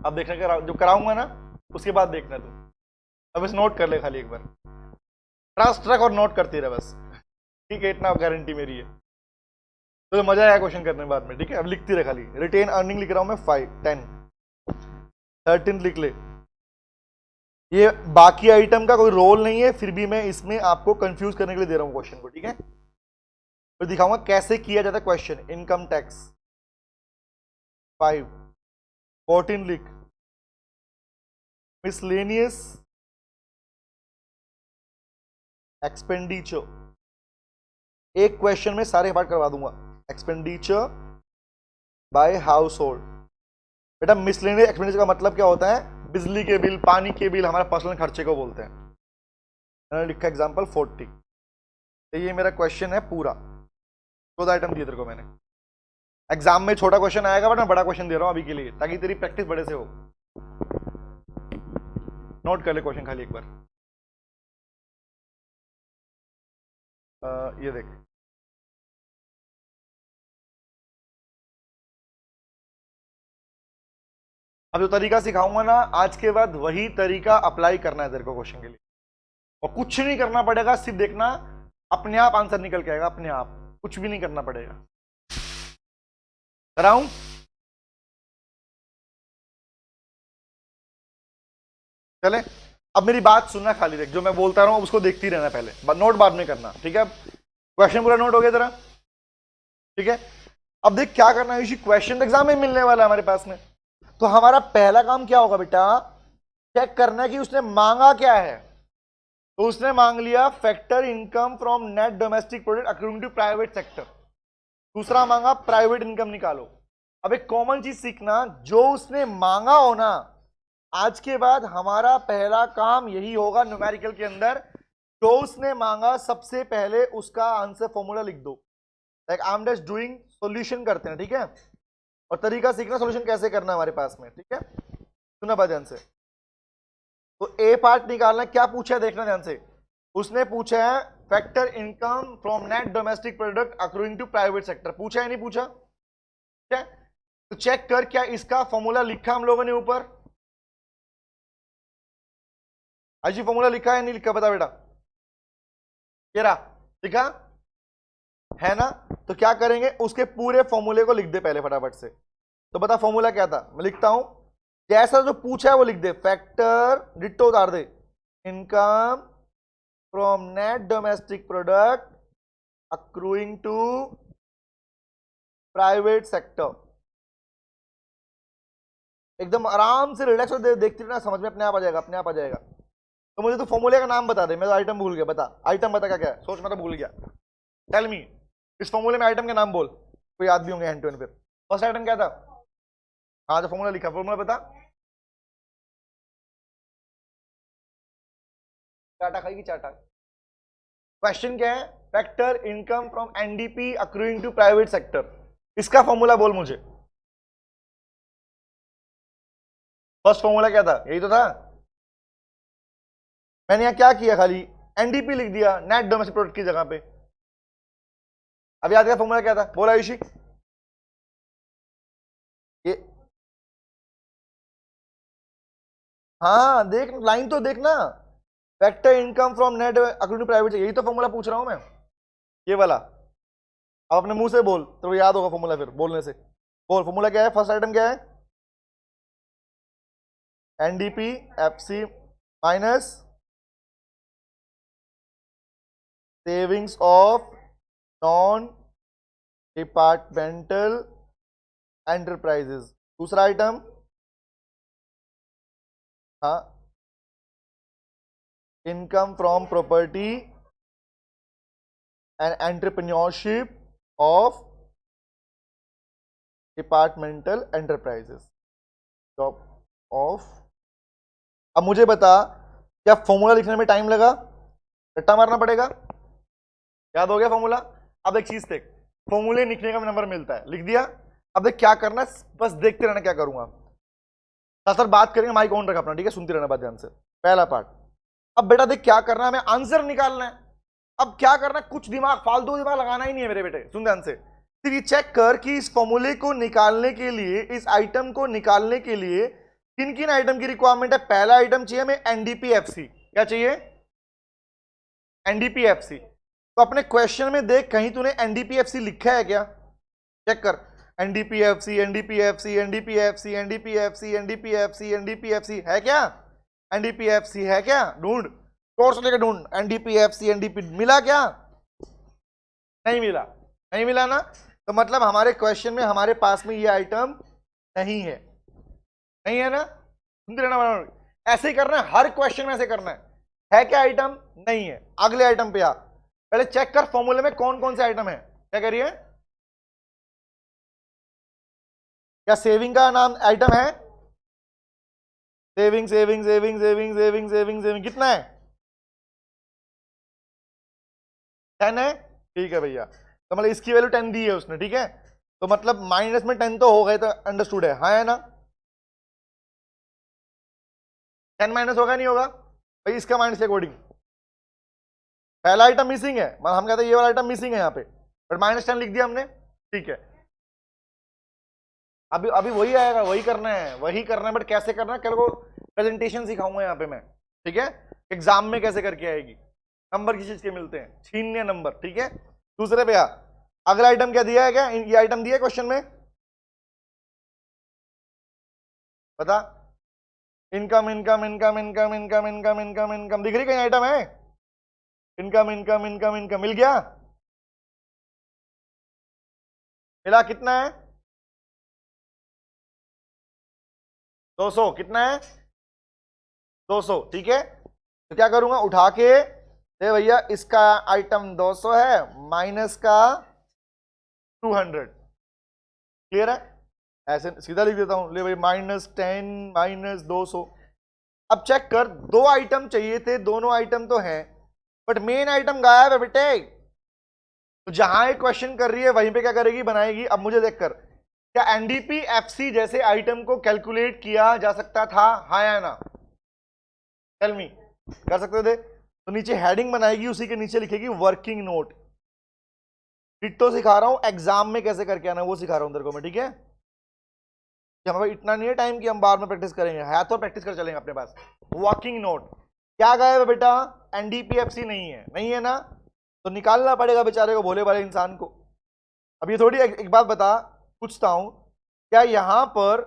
अब देखने का जो कराऊंगा ना उसके बाद देखना तू। अब इस नोट कर ले खाली एक बार, ट्रस्ट रख और नोट करती रहे बस, ठीक है? इतना गारंटी मेरी है। तो मजा आया क्वेश्चन करने बाद में, ठीक है? अब लिखती रहे खाली। रिटेन अर्निंग लिख रहा हूं मैं 5, 10, 13 लिख ले। ये बाकी आइटम का कोई रोल नहीं है, फिर भी मैं इसमें आपको कंफ्यूज करने के लिए दे रहा हूं क्वेश्चन को, ठीक है? तो दिखाऊंगा कैसे किया जाता है क्वेश्चन। इनकम टैक्स 5, 14 लिख। मिसलेनियस एक्सपेंडिचर, एक क्वेश्चन में सारे पार्ट करवा दूंगा। Expenditure bye house hold. बेटा मिसलेनियस एक्सपेंडिचर का मतलब क्या होता है? बिजली के बिल, पानी के बिल, हमारे पर्सनल खर्चे को बोलते हैं। मैंने लिखा एग्जांपल 40। तो ये मेरा क्वेश्चन है पूरा, 14 आइटम दिए तेरे को मैंने। एग्जाम में छोटा क्वेश्चन आएगा बट मैं बड़ा क्वेश्चन दे रहा हूं अभी के लिए, ताकि तेरी प्रैक्टिस बड़े से हो। नोट कर ले क्वेश्चन खाली एक बार। ये देख, अब जो तरीका सिखाऊंगा ना आज के बाद वही तरीका अप्लाई करना है तेरे को क्वेश्चन के लिए, और कुछ नहीं करना पड़ेगा, सिर्फ देखना अपने आप आंसर निकल के आएगा, अपने आप, कुछ भी नहीं करना पड़ेगा। कराऊं? चले, अब मेरी बात सुनना खाली, देख जो मैं बोलता रहा हूं उसको देखती रहना पहले, नोट बाद में करना, ठीक है? क्वेश्चन पूरा नोट हो गया तेरा, ठीक है? अब देख क्या करना है, क्वेश्चन एग्जाम में मिलने वाला है हमारे पास में। तो हमारा पहला काम क्या होगा बेटा? चेक करना है कि उसने मांगा क्या है। तो उसने मांग लिया factor income from net domestic product accruing to private sector. दूसरा मांगा प्राइवेट इनकम निकालो। अब एक कॉमन चीज सीखना, जो उसने मांगा हो ना, आज के बाद हमारा पहला काम यही होगा न्यूमेरिकल के अंदर, जो उसने मांगा सबसे पहले उसका आंसर फॉर्मूला लिख दो। Like I am just doing, solution करते हैं, ठीक है? और तरीका सीखना सॉल्यूशन कैसे करना है हमारे पास में, ठीक है? सुना बात ध्यान से। तो ए पार्ट निकालना, क्या पूछा है देखना ध्यान से। उसने पूछा है factor income from net domestic product accruing to private sector, पूछा है नहीं पूछा? ठीक है, तो चेक कर क्या इसका फॉर्मूला लिखा हम लोगों ने ऊपर? जी फॉर्मूला लिखा है नहीं लिखा बता बेटा? ये रहा, लिखा है ना? तो क्या करेंगे, उसके पूरे फॉर्मूले को लिख दे पहले फटाफट से। तो बता फॉर्मूला क्या था, मैं लिखता हूं, जैसा जो पूछा है वो लिख दे। फैक्टर डिट्टो उतार दे, income from net domestic product accruing to private sector. एकदम आराम से रिलैक्स हो, देखती रहना, समझ में अपने आप आ जाएगा, अपने आप आ जाएगा। तो मुझे तो फॉर्मूले का नाम बता दे, मैं तो आइटम भूल गया, बता आइटम बता क्या क्या है, सोच मैं तो भूल गया। टेल मी, इस फॉर्मूले में आइटम के नाम बोल, कोई याद भी होंगे हैंड टू हैंड। फिर फर्स्ट आइटम क्या था? हाँ जो फॉर्मूला लिखा, फॉर्मूला बता। चाटा खाएगी चाटा। क्वेश्चन क्या है? Factor income from NDP accruing to private sector, इसका फॉर्मूला बोल मुझे। फर्स्ट फॉर्मूला क्या था? यही तो था। मैंने यहां क्या किया, खाली एनडीपी लिख दिया नेट डोमेस्टिक प्रोडक्ट की जगह पे। अब याद किया फॉर्मूला क्या था, बोला आयुषी? ये हाँ देख, लाइन तो देखना, factor income from net accruing to private, यही तो फॉर्मूला पूछ रहा हूं मैं, ये वाला। अब अपने मुंह से बोल तो याद होगा फॉर्मूला, फिर बोलने से बोल। फॉर्मूला क्या है? फर्स्ट आइटम क्या है? NDP FC minus savings of non departmental enterprises. दूसरा आइटम, हाँ, income from property and entrepreneurship of departmental enterprises, job of. अब मुझे बता, क्या फॉर्मूला लिखने में टाइम लगा? रट्टा मारना पड़ेगा? याद हो गया फॉर्मूला? अब एक चीज देख, फॉर्मूले लिखने का नंबर मिलता है, लिख दिया। अब देख क्या करना है, बस देखते रहना क्या करूंगा। साथ साथ बात करेंगे, माइक ऑन रखा अपना, ठीक है? सुनते रहना बात ध्यान से। पहला पार्ट, अब बेटा देख क्या करना है, हमें आंसर निकालना है। अब क्या करना है, कुछ दिमाग, फालतू दिमाग लगाना ही नहीं है मेरे बेटे, सुन ध्यान से। फिर ये चेक कर कि इस फॉर्मूले को निकालने के लिए, इस आइटम को निकालने के लिए किन किन आइटम की रिक्वायरमेंट है। पहला आइटम चाहिए हमें एनडीपीएफसी। क्या चाहिए? एनडीपीएफसी। तो अपने क्वेश्चन में देख, कहीं तूने एनडीपीएफसी लिखा है क्या? चेक कर, NDPFC NDPFC NDPFC NDPFC NDPFC NDPFC है क्या? एनडीपीएफसी है क्या? ढूंढ, कोर्स लेके ढूंढ। एनडीपीएफसी एनडीपी मिला क्या? नहीं मिला, नहीं मिला ना? तो मतलब हमारे क्वेश्चन में, हमारे पास में ये आइटम नहीं है, नहीं है ना? सुनते रहना, ऐसे ही करना है हर क्वेश्चन में, ऐसे करना है क्या आइटम? नहीं है। अगले आइटम पे आ, पहले चेक कर फॉर्मूले में कौन कौन से आइटम है। क्या करिए? क्या सेविंग का नाम आइटम है? Saving saving saving saving saving saving saving कितना है? 10 है, ठीक है भैया। तो मतलब इसकी वैल्यू 10 दी है उसने, ठीक है? तो मतलब माइनस में 10 तो हो गए, तो अंडरस्टूड है, हाँ है ना? 10 माइनस होगा नहीं होगा भाई? इसका माइनस के अकॉर्डिंग पहला आइटम मिसिंग है, मतलब हम कहते हैं ये वाला आइटम मिसिंग है यहाँ पे, बट -10 लिख दिया हमने, ठीक है। अभी अभी वही आएगा, वही करना है, वही करना है, बट कैसे करना है कल को प्रेजेंटेशन सिखाऊंगा यहाँ पे मैं, ठीक है? एग्जाम में कैसे करके आएगी। नंबर किस चीज के मिलते हैं? छीनने नंबर, ठीक है? दूसरे पे आ, अगला आइटम क्या दिया है? क्या ये आइटम दिया है क्वेश्चन में? बता। Income income income income income income income income दिख रही, कहीं आइटम है? इनकम इनकम इनकम इनकम मिल गया? मिला? कितना है? 200। कितना है? 200, ठीक है। तो क्या करूंगा, उठा के दे भैया, इसका आइटम 200 है, माइनस का 200, क्लियर है? ऐसे सीधा लिख देता हूं, ले भाई -10 -200। अब चेक कर, दो आइटम चाहिए थे, दोनों आइटम तो हैं, बट मेन आइटम गायब है बेटे। तो जहां एक क्वेश्चन कर रही है वहीं पे क्या करेगी, बनाएगी। अब मुझे देख कर, क्या एनडीपीएफसी जैसे आइटम को कैलकुलेट किया जा सकता था, हाँ या ना? टेल मी, कर सकते थे? तो नीचे हेडिंग बनाएगी, उसी के नीचे लिखेगी वर्किंग नोट। डिट्टो सिखा रहा हूं, एग्जाम में कैसे करके आना वो सिखा रहा हूं तेरे को मैं, ठीक है? कि हमारे इतना नहीं है टाइम कि हम बार में प्रैक्टिस करेंगे, है तो प्रैक्टिस कर चलेंगे अपने पास। वर्किंग नोट क्या गायब है बेटा? एनडीपीएफसी नहीं है, नहीं है ना? तो निकालना पड़ेगा बेचारे को, भोले भाले इंसान को। अब ये थोड़ी एक बात बता, पूछता हूं, क्या यहां पर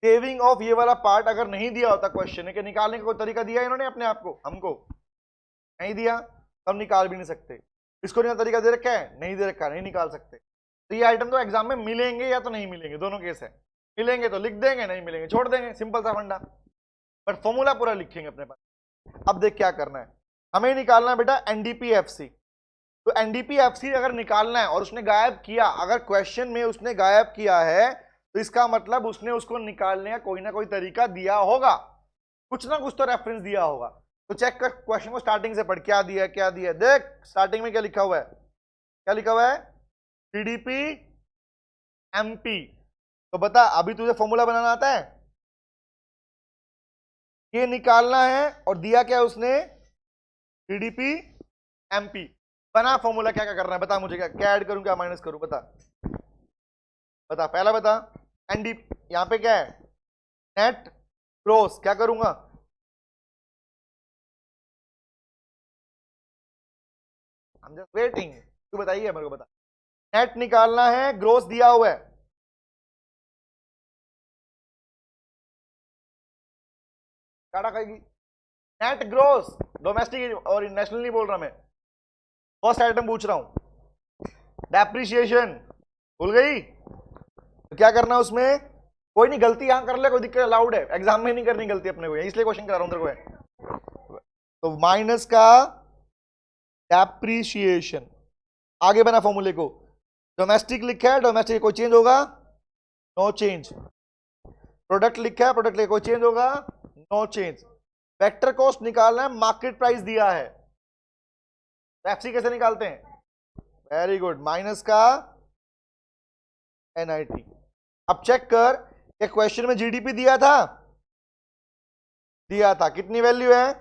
सेविंग ऑफ ये वाला पार्ट अगर नहीं दिया होता क्वेश्चन है कि निकालने का कोई तरीका दिया इन्होंने अपने आप को, हमको नहीं दिया, तब निकाल भी नहीं सकते। इसको नहीं तरीका दे रखा है, नहीं दे रखा, नहीं निकाल सकते। तो ये आइटम तो एग्जाम में मिलेंगे या तो नहीं मिलेंगे, दोनों केस है। मिलेंगे तो लिख देंगे, नहीं मिलेंगे छोड़ देंगे, सिंपल सा फंडा। बट फॉर्मूला पूरा लिखेंगे अपने पास। अब देख क्या करना है, हमें निकालना है बेटा एनडीपीएफसी। तो एनडीपीएफसी अगर निकालना है और उसने गायब किया, अगर क्वेश्चन में उसने गायब किया है, तो इसका मतलब उसने उसको निकालने का कोई ना कोई तरीका दिया होगा, कुछ ना कुछ तो रेफरेंस दिया होगा। तो चेक कर क्वेश्चन को स्टार्टिंग से पढ़, क्या दिया है, क्या दिया है। देख स्टार्टिंग में क्या लिखा हुआ है, क्या लिखा हुआ है? TDP MP. तो बता, अभी तुझे फॉर्मूला बनाना आता है? ये निकालना है, और दिया क्या उसने? TDP MP. बना फॉर्मूला, क्या क्या करना है बता मुझे, क्या क्या ऐड करूं, क्या माइनस करूं, बता बता, पहला बता। एनडी यहां पे क्या है? नेट ग्रोस, क्या करूंगा? हम जस्ट वेटिंग, तू बताइए मेरे को, बता। नेट निकालना है, ग्रोस दिया हुआ है, काटा खाएगी। नेट ग्रोस, डोमेस्टिक और नेशनल नहीं बोल रहा मैं, फर्स्ट आइटम पूछ रहा हूं। डेप्रिसिएशन भूल गई, तो क्या करना उसमें, कोई नहीं गलती यहां कर ले, कोई दिक्कत, अलाउड है, एग्जाम में नहीं करनी गलती अपने को, इसलिए क्वेश्चन करा रहा हूं तेरे को है। तो माइनस का डेप्रिसिएशन, आगे बना फॉर्मूले को, डोमेस्टिक लिखा है, डोमेस्टिक कोई चेंज होगा, नो चेंज, प्रोडक्ट लिखा है, प्रोडक्ट कोई चेंज होगा, नो चेंज, वेक्टर कॉस्ट निकालना है, मार्केट प्राइस दिया है, एफसी कैसे निकालते हैं, वेरी गुड, माइनस का एनआईटी। अब चेक कर, एक क्वेश्चन में जीडीपी दिया था कितनी वैल्यू है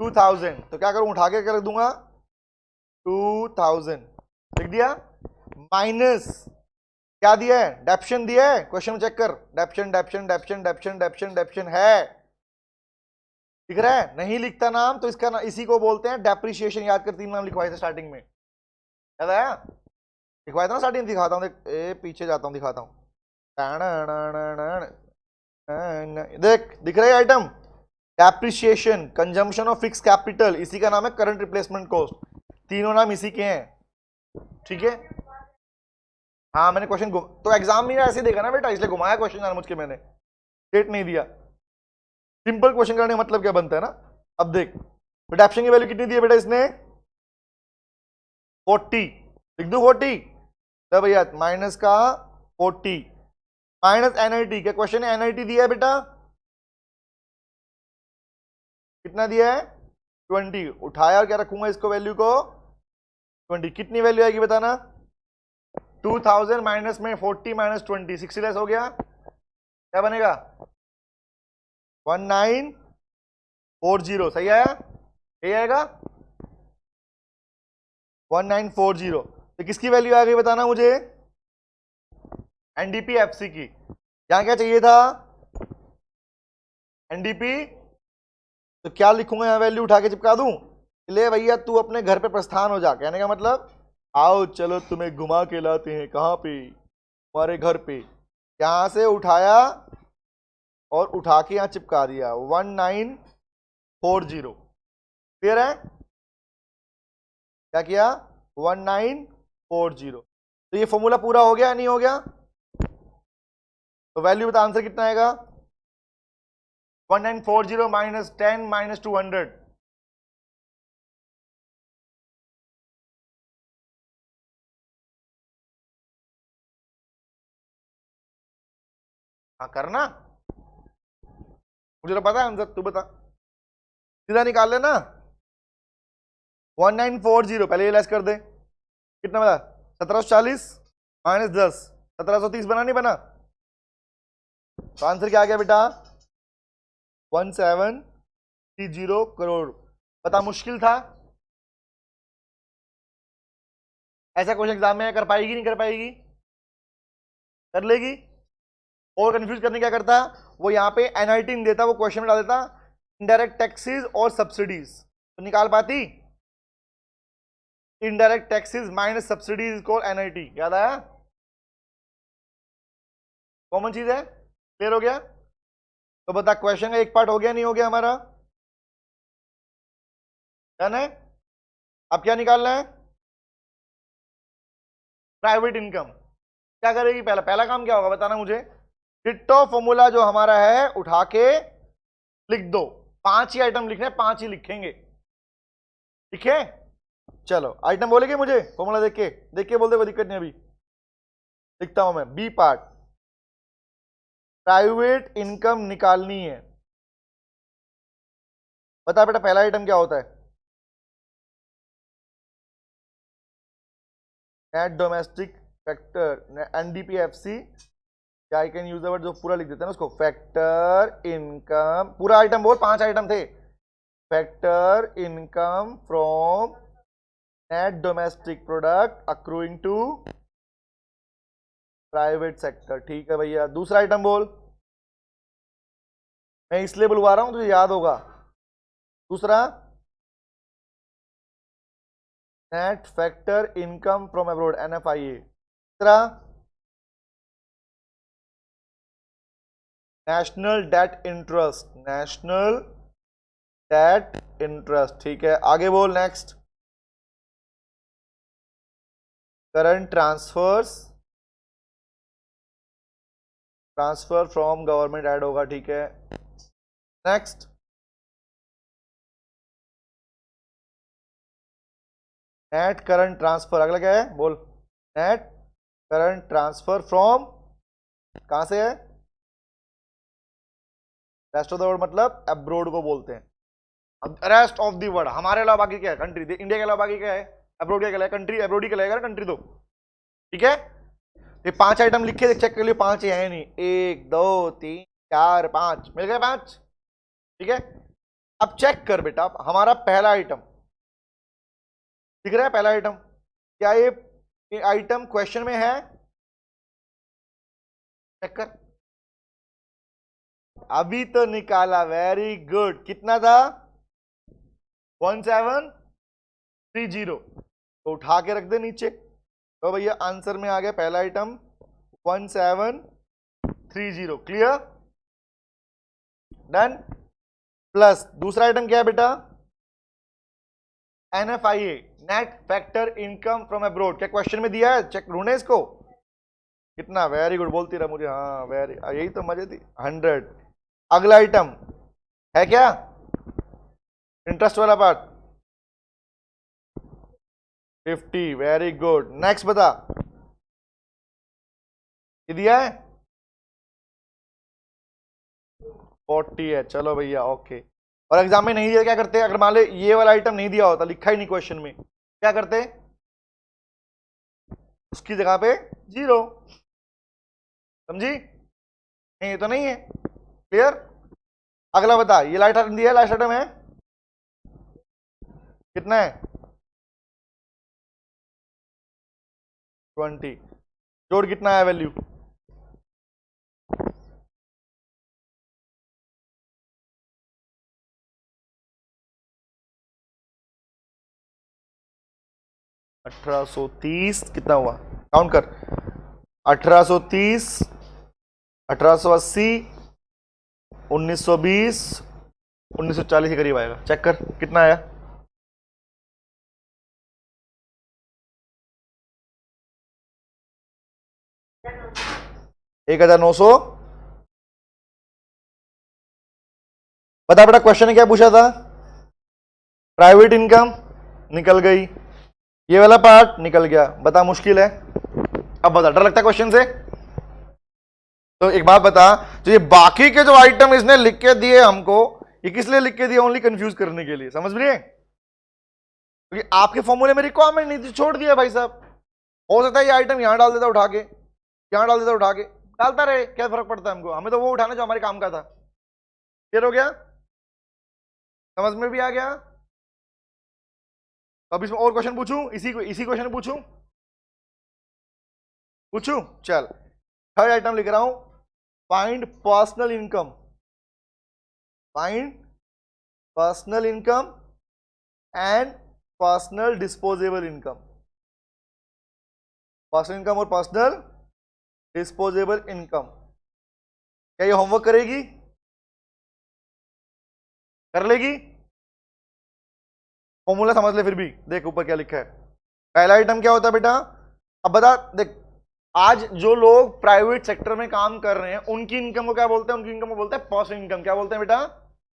2000, तो क्या करूं, उठा के कर दूंगा 2000, लिख दिया, माइनस क्या दिया है, डेप्शन दिया है, क्वेश्चन में चेक कर, डेप्शन डेप्शन डेप्शन डेप्शन डेप्शन डेप्शन है, दिख रहा है, नहीं लिखता नाम तो इसका इसी को बोलते हैं डेप्रिसिएशन। याद कर, 3 नाम लिखवाए थे स्टार्टिंग में, याद आया, लिखवाया था ना स्टार्टिंग, दिखाता हूं, देख पीछे जाता हूं, दिखाता हूं, देख दिख रहा है item, depreciation, consumption of fix capital, इसी का नाम है करंट रिप्लेसमेंट कॉस्ट, तीनों नाम इसी के हैं, ठीक है। हाँ मैंने क्वेश्चन तो एग्जाम में ऐसे देखा ना बेटा, इसलिए घुमाया क्वेश्चन जानबूझ के, मैंने डेट नहीं दिया, सिंपल क्वेश्चन करने का मतलब क्या बनता है ना। अब देख रिडक्शन की वैल्यू कितनी दी है बेटा इसने 40, लिख दू 40, तो भैया माइनस का 40 माइनस एनआईटी, क्या क्वेश्चन है एनआईटी दिया है बेटा, कितना दिया है 20, उठाया और क्या रखूंगा इसको वैल्यू को 20, कितनी वैल्यू आएगी बताना, 2000 माइनस में 40 माइनस 20, 60 लेस हो गया, क्या बनेगा 1940, सही आया, यही आएगा 1940, तो किसकी वैल्यू आ गई बताना मुझे, एनडीपी एफसी की, यहां क्या चाहिए था एनडीपी, तो क्या लिखूंगा यहां वैल्यू उठा के चिपका दूं, ले भैया तू अपने घर पे प्रस्थान हो जा, कहने का मतलब आओ चलो तुम्हें घुमा के लाते हैं, कहां पे, हमारे घर पे, यहां से उठाया और उठा के यहां चिपका दिया 1940, क्लियर है, क्या किया 1940, तो ये फॉर्मूला पूरा हो गया नहीं हो गया, तो वैल्यू बता, आंसर कितना आएगा 1940 माइनस 10 माइनस 200, हाँ करना, मुझे तो पता है आंसर, तू बता, सीधा निकाल लेना 1940, पहले ये लेस कर दे, कितना बता 1740 माइनस 10, 1730 बना नहीं बना, तो आंसर क्या आ गया बेटा 1730 करोड़, बता मुश्किल था, ऐसा क्वेश्चन एग्जाम में कर पाएगी नहीं कर पाएगी, कर लेगी, और कंफ्यूज करने क्या करता, वो यहाँ पे एनआईटी नहीं देता, वो क्वेश्चन में डाल देता इनडायरेक्ट टैक्सेस और सब्सिडीज, तो निकाल पाती, indirect taxes minus subsidies equal NIT, याद आया, कॉमन चीज है, क्लियर हो गया, तो बता क्वेश्चन का एक पार्ट हो गया नहीं हो गया हमारा, डन है, अब क्या निकालना है, प्राइवेट इनकम, क्या करेगी, पहला पहला काम क्या होगा बताना मुझे, डिट्टो फॉर्मूला जो हमारा है उठा के लिख दो, 5 ही आइटम लिखने, 5 ही लिखेंगे, ठीक है, चलो आइटम बोलेगे मुझे, फॉर्मूला देख के बोल दे, कोई दिक्कत नहीं, अभी लिखता हूं मैं, बी पार्ट, प्राइवेट इनकम निकालनी है, बता बेटा पहला आइटम क्या होता है, नेट डोमेस्टिक फैक्टर, एनडीपीएफसी, क्या आई कैन यूज द वर्ड, जो पूरा लिख देते हैं ना उसको, फैक्टर इनकम, पूरा आइटम बोल, 5 आइटम थे, factor income from net domestic product accruing to private sector, ठीक है भैया, दूसरा आइटम बोल, मैं इसलिए बुलवा रहा हूं तुझे याद होगा, दूसरा net factor income from abroad, NFIA, तीसरा national debt interest, national debt interest, ठीक है, आगे बोल next, current transfer from government add होगा, ठीक है। नेक्स्ट, नेट करंट ट्रांसफर, अगला क्या है बोल। नेट करंट ट्रांसफर फ्रॉम, कहां से है, रेस्ट ऑफ द वर्ल्ड मतलब अब्रोड को बोलते हैं। अब रेस्ट ऑफ द वर्ल्ड, हमारे अलावा बाकी क्या है, कंट्री। इंडिया के अलावा बाकी क्या है, अब्रोड क्या कहलाएगा, कंट्री। अब्रोड ही कहलाएगा ना कंट्री तो, ठीक है। ये 5 आइटम लिखे थे, चेक कर लियो, 5 है नहीं, 1 2 3 4 5, मिल गए 5, ठीक है। अब चेक कर बेटा, हमारा पहला आइटम दिख रहा है, पहला आइटम, क्या ये आइटम क्वेश्चन में है, चेक कर। अभी तो निकाला, वेरी गुड। कितना था, 1730, तो उठा के रख दे नीचे। तो भैया आंसर में आ गया पहला आइटम 1730, क्लियर, डन। प्लस दूसरा आइटम क्या है बेटा, NFIA, net factor income from abroad, क्या क्वेश्चन में दिया है, चेक ढूंढे इसको। कितना, वेरी गुड, बोलती रहा मुझे, हाँ वेरी, यही तो मजे थी, 100। अगला आइटम है क्या, इंटरेस्ट वाला पार्ट, 50, वेरी गुड। नेक्स्ट बता, ये दिया है 40 है, चलो भैया ओके। और एग्जाम में नहीं दिया क्या करते, अगर मान ले ये वाला आइटम नहीं दिया होता, लिखा ही नहीं क्वेश्चन में, क्या करते, उसकी जगह पे 0, समझी, नहीं ये तो नहीं है, क्लियर। अगला बता, ये लाइट आइटम दिया है, लाइट आइटम है, कितना है 20, जोड़ कितना है वैल्यू, $1830, कितना हुआ, काउंट कर, 1830, 1880, 1920, 1940 के करीब आएगा, चेक कर कितना आया, $1900। बता बेटा क्वेश्चन ने क्या पूछा था, प्राइवेट इनकम निकल गई, ये वाला पार्ट निकल गया, बता मुश्किल है, अब बता, डर लगता है क्वेश्चन से। तो एक बात बता, जो ये बाकी के जो आइटम इसने लिख के दिए हमको, ये किस लिए लिख के दिए, ओनली कंफ्यूज करने के लिए, समझ रहे, क्योंकि आपके फॉर्मूले में रिक्वायरमेंट नहीं थी, छोड़ दिया भाई साहब। हो सकता है ये आइटम यहां डाल देता उठा के, यहां डाल देता उठा के, डालता रहे, क्या फर्क पड़ता है हमको, हमें तो वो उठाना जो हमारे काम का था। क्लियर हो गया, समझ में भी आ गया। अब इसमें और क्वेश्चन पूछूं, इसी क्वेश्चन पूछूं, चल थर्ड आइटम लिख रहा हूं, find personal income, find personal income and personal disposable income, personal income और पर्सनल डिस्पोजेबल इनकम। क्या ये होमवर्क करेगी, कर लेगी, फॉर्मूला समझ ले, फिर भी देख ऊपर क्या लिखा है। पहला आइटम क्या होता है बेटा, अब बता, देख आज जो लोग प्राइवेट सेक्टर में काम कर रहे हैं उनकी इनकम को क्या बोलते हैं, उनकी इनकम को बोलते हैं पर्सनल इनकम। क्या बोलते हैं बेटा,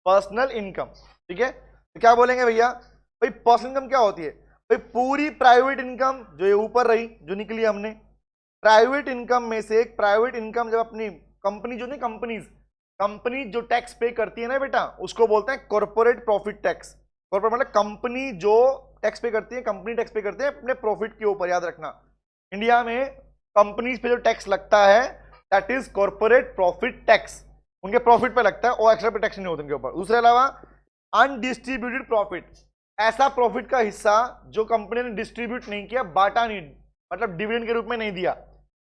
पर्सनल इनकम, ठीक है। तो क्या बोलेंगे भैया, भाई पर्सनल इनकम क्या होती है, भाई पूरी प्राइवेट इनकम जो ये ऊपर रही, जो निकली हमने प्राइवेट इनकम में से, एक प्राइवेट इनकम जब अपनी कंपनी, जो नहीं कंपनी जो टैक्स पे करती है ना बेटा, उसको बोलते हैं कॉर्पोरेट प्रॉफिट टैक्स। कॉर्पोरेट मतलब कंपनी जो टैक्स पे करती है, कंपनी टैक्स पे करते हैं अपने प्रॉफिट के ऊपर, याद रखना। इंडिया में कंपनीज पे जो टैक्स लगता है that is corporate profit tax, उनके प्रॉफिट पे लगता है, और एक्स्ट्रा पे टैक्स नहीं होता उनके ऊपर। दूसरे अलावा अनडिस्ट्रीब्यूटेड प्रॉफिट, ऐसा प्रॉफिट का हिस्सा जो कंपनी ने डिस्ट्रीब्यूट नहीं किया, बांटा नहीं, मतलब डिविडेंड के रूप में नहीं दिया,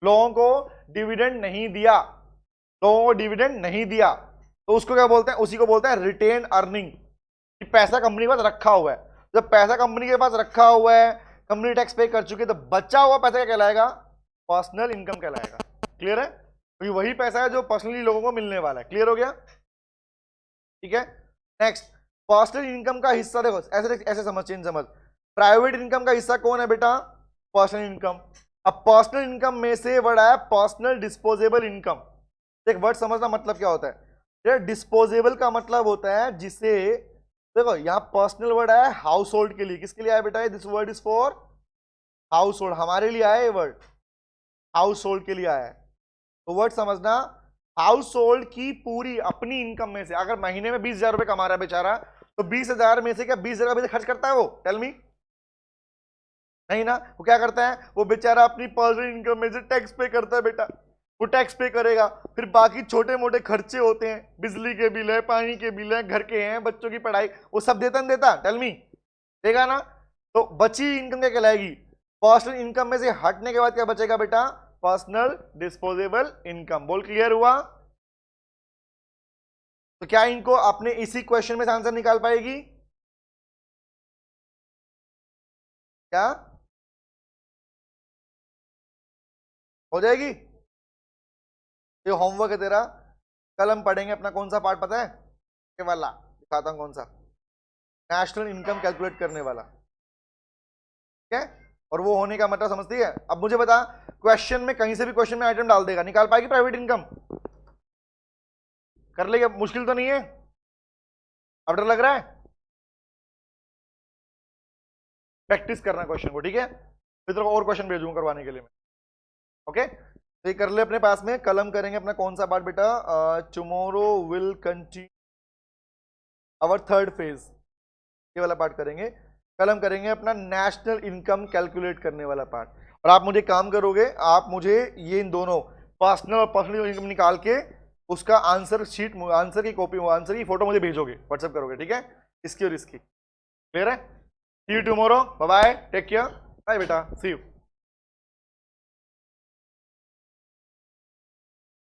लोगों को डिविडेंड नहीं दिया, लोगों को डिविडेंड नहीं दिया, तो उसको क्या बोलते हैं, उसी को बोलते हैं रिटेन अर्निंग। पैसा कंपनी के पास रखा हुआ है, जब पैसा कंपनी के पास रखा हुआ है, कंपनी टैक्स पे कर चुकी है, तो बचा हुआ पैसा क्या कहलाएगा, पर्सनल इनकम कहलाएगा। क्लियर है, क्योंकि वही पैसा है जो पर्सनली लोगों को मिलने वाला है। क्लियर हो गया, ठीक है। नेक्स्ट, पर्सनल इनकम का हिस्सा देखो, ऐसे ऐसे समझ, चेंज समझ। प्राइवेट इनकम का हिस्सा कौन है बेटा, पर्सनल इनकम। अब पर्सनल इनकम में से वर्ड आया पर्सनल डिस्पोजेबल इनकम। एक वर्ड समझना मतलब क्या होता है। डिस्पोजेबल का मतलब होता है जिसे, देखो यहाँ पर्सनल वर्ड आया हाउस होल्ड के लिए, किसके लिए आया बेटा, this word is for house hold, हमारे लिए आया ये वर्ड, हाउस होल्ड के लिए आया है। तो वर्ड समझना, हाउस होल्ड की पूरी अपनी इनकम में से, अगर महीने में 20,000 रुपए कमा रहा है बेचारा, तो 20,000 में से क्या 20,000 रुपए खर्च करता है वो, टेल मी, नहीं ना। वो क्या करता है, वो बेचारा अपनी पर्सनल इनकम में से टैक्स पे करता है बेटा, वो टैक्स पे करेगा, फिर बाकी छोटे मोटे खर्चे होते हैं, बिजली के बिल है, पानी के बिल है, घर के हैं, बच्चों की पढ़ाई, वो सब देता नहीं देता, टेल मी, देगा ना। तो बची इनकम क्या कहलाएगी, पर्सनल इनकम में से हटने के बाद क्या बचेगा बेटा, पर्सनल डिस्पोजेबल इनकम। बोल क्लियर हुआ। तो क्या इनको अपने इसी क्वेश्चन में से आंसर निकाल पाएगी क्या, हो जाएगी। ये होमवर्क है तेरा, कल हम पढ़ेंगे अपना कौन सा पार्ट पता है, ये वाला दिखाता हूं कौन सा, नेशनल इनकम कैलकुलेट करने वाला, ठीक है। और वो होने का मतलब समझती है। अब मुझे बता, क्वेश्चन में कहीं से भी क्वेश्चन में आइटम डाल देगा, निकाल पाएगी प्राइवेट इनकम, कर लेगा, मुश्किल तो नहीं है, अब डर लग रहा है, प्रैक्टिस करना क्वेश्चन को, ठीक है। फिर तेरे को और क्वेश्चन भेजूंगा करवाने के लिए मैं, ओके। तो ये कर ले अपने पास में, कल हम करेंगे अपना कौन सा पार्ट बेटा, tomorrow will continue our third phase, ये वाला पार्ट करेंगे। कल हम करेंगे अपना नेशनल इनकम कैलकुलेट करने वाला पार्ट। और आप मुझे काम करोगे, आप मुझे ये इन दोनों पर्सनल और पर्सनल इनकम निकाल के उसका आंसर शीट, आंसर की कॉपी, आंसर की फोटो मुझे भेजोगे, व्हाट्सएप करोगे, ठीक है, इसकी और इसकी, क्लियर है। See you tomorrow, bye bye, take care, bye बेटा, सी यू।